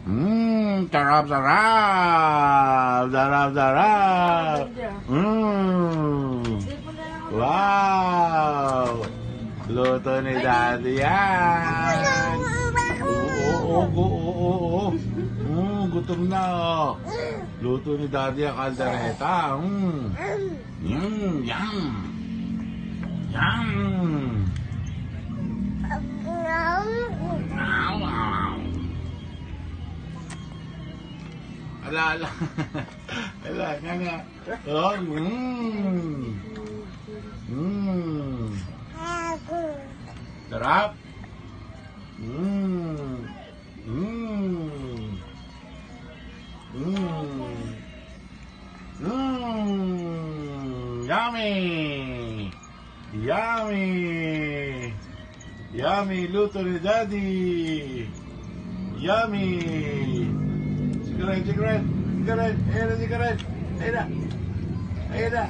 Sarap, sarap. Sarap, sarap. Wow. Luto ni Daddy yan. Oo. Gutom na. Luto ni Daddy ang kaldereta. Yum. Ala. Ala, nga. Oh, Sarap. Yummy, luto ni Daddy. Yummy. Cigarette. Ayan na.